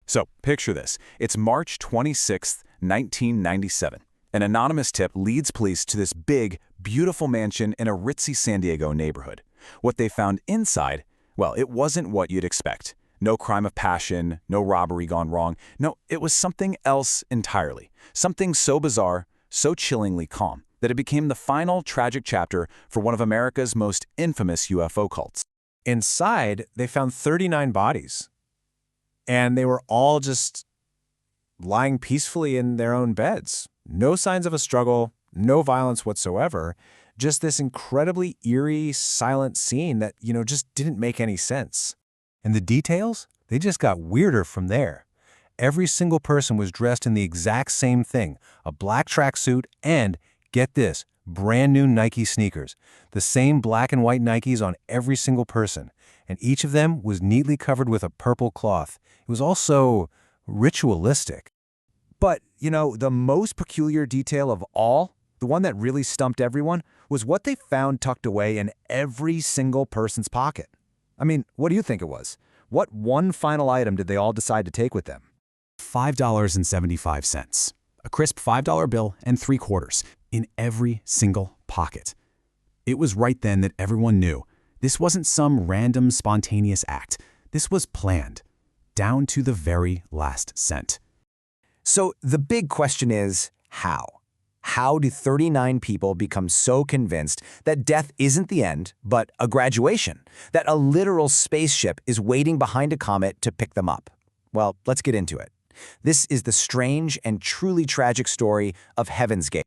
So, picture this. It's March 26th, 1997. An anonymous tip leads police to this big, beautiful mansion in a ritzy San Diego neighborhood. What they found inside, well, it wasn't what you'd expect. No crime of passion, no robbery gone wrong. No, it was something else entirely. Something so bizarre, so chillingly calm, that it became the final tragic chapter for one of America's most infamous UFO cults. Inside, they found 39 bodies. And they were all just lying peacefully in their own beds. No signs of a struggle, no violence whatsoever. Just this incredibly eerie, silent scene that, just didn't make any sense. And the details? They just got weirder from there. Every single person was dressed in the exact same thing, a black tracksuit and, get this, brand new Nike sneakers. The same black and white Nikes on every single person. And each of them was neatly covered with a purple cloth. It was also ritualistic. But, the most peculiar detail of all, the one that really stumped everyone, was what they found tucked away in every single person's pocket. I mean, what do you think it was? What one final item did they all decide to take with them? $5.75. A crisp $5 bill and 3 quarters in every single pocket. It was right then that everyone knew this wasn't some random, spontaneous act. This was planned, down to the very last cent. So the big question is, how? How do 39 people become so convinced that death isn't the end, but a graduation? That a literal spaceship is waiting behind a comet to pick them up? Well, let's get into it. This is the strange and truly tragic story of Heaven's Gate.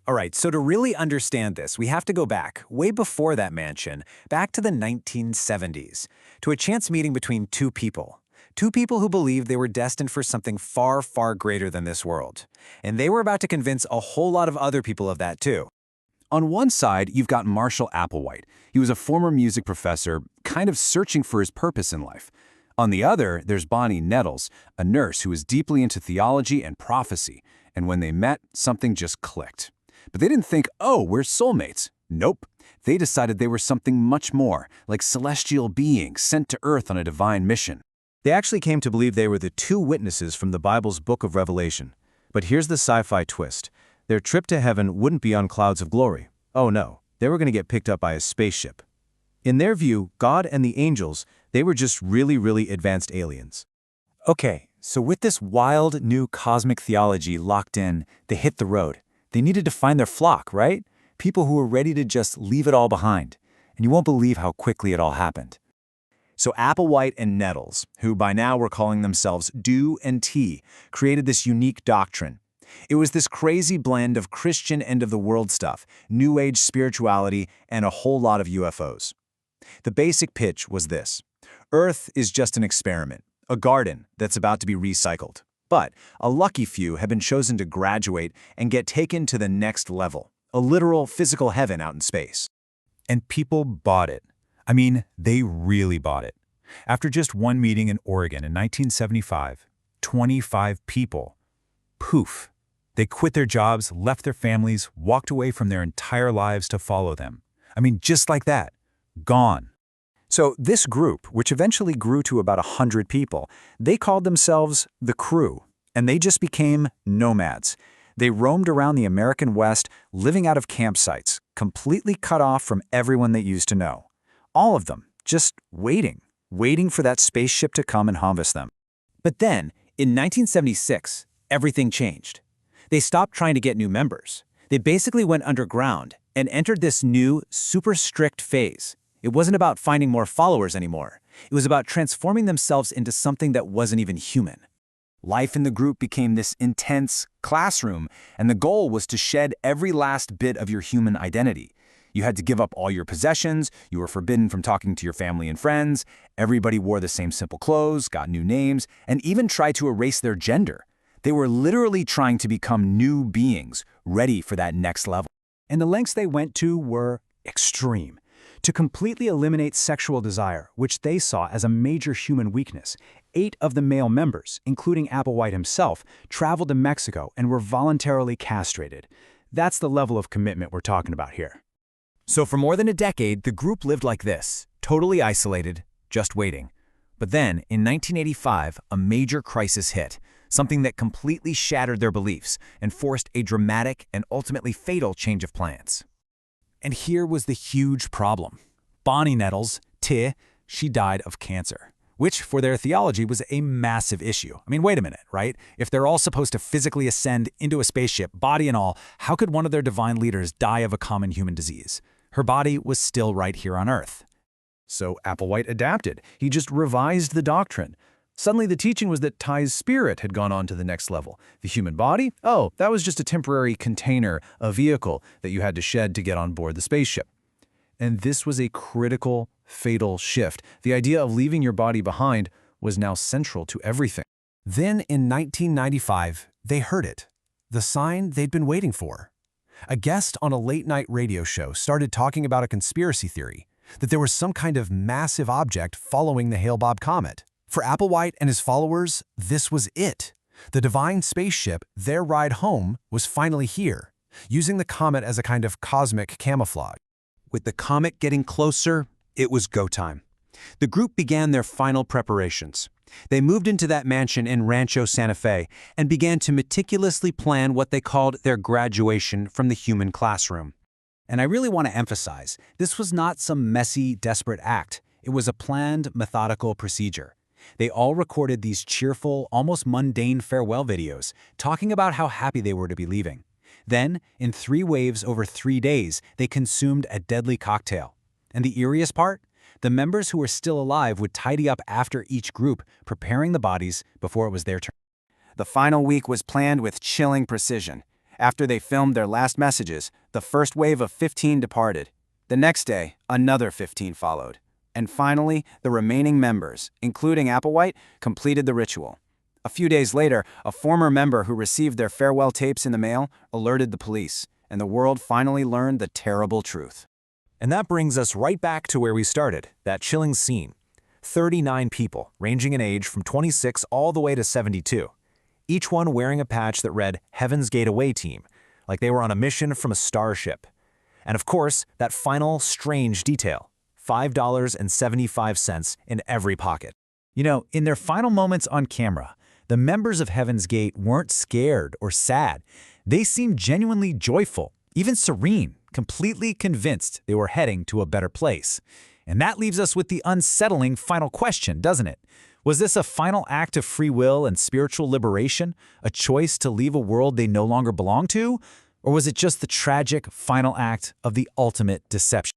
All right, so to really understand this, we have to go back, way before that mansion, back to the 1970s, to a chance meeting between two people. Two people who believed they were destined for something far, far greater than this world. And they were about to convince a whole lot of other people of that too. On one side, you've got Marshall Applewhite. He was a former music professor, kind of searching for his purpose in life. On the other, there's Bonnie Nettles, a nurse who was deeply into theology and prophecy. And when they met, something just clicked. But they didn't think, oh, we're soulmates. Nope. They decided they were something much more, like celestial beings sent to Earth on a divine mission. They actually came to believe they were the two witnesses from the Bible's book of Revelation. But here's the sci-fi twist. Their trip to heaven wouldn't be on clouds of glory. Oh no, they were going to get picked up by a spaceship. In their view, God and the angels, they were just really, really advanced aliens. Okay, so with this wild new cosmic theology locked in, they hit the road. They needed to find their flock, right? People who were ready to just leave it all behind. And you won't believe how quickly it all happened. So Applewhite and Nettles, who by now were calling themselves Do and T, created this unique doctrine. It was this crazy blend of Christian end-of-the-world stuff, New Age spirituality, and a whole lot of UFOs. The basic pitch was this. Earth is just an experiment, a garden that's about to be recycled. But a lucky few have been chosen to graduate and get taken to the next level, a literal physical heaven out in space. And people bought it. I mean, they really bought it. After just one meeting in Oregon in 1975, 25 people, poof, they quit their jobs, left their families, walked away from their entire lives to follow them. I mean, just like that, gone. So this group, which eventually grew to about 100 people, they called themselves the Crew, and they just became nomads. They roamed around the American West, living out of campsites, completely cut off from everyone they used to know. All of them, just waiting for that spaceship to come and harvest them. But then, in 1976, everything changed. They stopped trying to get new members. They basically went underground and entered this new, super strict phase. It wasn't about finding more followers anymore. It was about transforming themselves into something that wasn't even human. Life in the group became this intense classroom, and the goal was to shed every last bit of your human identity. You had to give up all your possessions, you were forbidden from talking to your family and friends, everybody wore the same simple clothes, got new names, and even tried to erase their gender. They were literally trying to become new beings, ready for that next level. And the lengths they went to were extreme. To completely eliminate sexual desire, which they saw as a major human weakness, 8 of the male members, including Applewhite himself, traveled to Mexico and were voluntarily castrated. That's the level of commitment we're talking about here. So for more than a decade, the group lived like this, totally isolated, just waiting. But then, in 1985, a major crisis hit, something that completely shattered their beliefs and forced a dramatic and ultimately fatal change of plans. And here was the huge problem. Bonnie Nettles, she died of cancer, which for their theology was a massive issue. I mean, wait a minute, right? If they're all supposed to physically ascend into a spaceship, body and all, how could one of their divine leaders die of a common human disease? Her body was still right here on Earth. So Applewhite adapted. He just revised the doctrine. Suddenly the teaching was that Ty's spirit had gone on to the next level. The human body? Oh, that was just a temporary container, a vehicle that you had to shed to get on board the spaceship. And this was a critical, fatal shift. The idea of leaving your body behind was now central to everything. Then in 1995, they heard it. The sign they'd been waiting for. A guest on a late-night radio show started talking about a conspiracy theory, that there was some kind of massive object following the Hale-Bopp comet. For Applewhite and his followers, this was it. The divine spaceship, their ride home, was finally here, using the comet as a kind of cosmic camouflage. With the comet getting closer, it was go time. The group began their final preparations. They moved into that mansion in Rancho Santa Fe and began to meticulously plan what they called their graduation from the human classroom. And I really want to emphasize, this was not some messy, desperate act. It was a planned, methodical procedure. They all recorded these cheerful, almost mundane farewell videos, talking about how happy they were to be leaving. Then, in 3 waves over 3 days, they consumed a deadly cocktail. And the eeriest part? The members who were still alive would tidy up after each group, preparing the bodies before it was their turn. The final week was planned with chilling precision. After they filmed their last messages, the first wave of 15 departed. The next day, another 15 followed. And finally, the remaining members, including Applewhite, completed the ritual. A few days later, a former member who received their farewell tapes in the mail alerted the police, and the world finally learned the terrible truth. And that brings us right back to where we started, that chilling scene. 39 people, ranging in age from 26 all the way to 72. Each one wearing a patch that read Heaven's Gate Away Team, like they were on a mission from a starship. And of course, that final strange detail, $5.75 in every pocket. You know, in their final moments on camera, the members of Heaven's Gate weren't scared or sad. They seemed genuinely joyful, even serene, completely convinced they were heading to a better place. And that leaves us with the unsettling final question, doesn't it? Was this a final act of free will and spiritual liberation, a choice to leave a world they no longer belong to? Or was it just the tragic final act of the ultimate deception?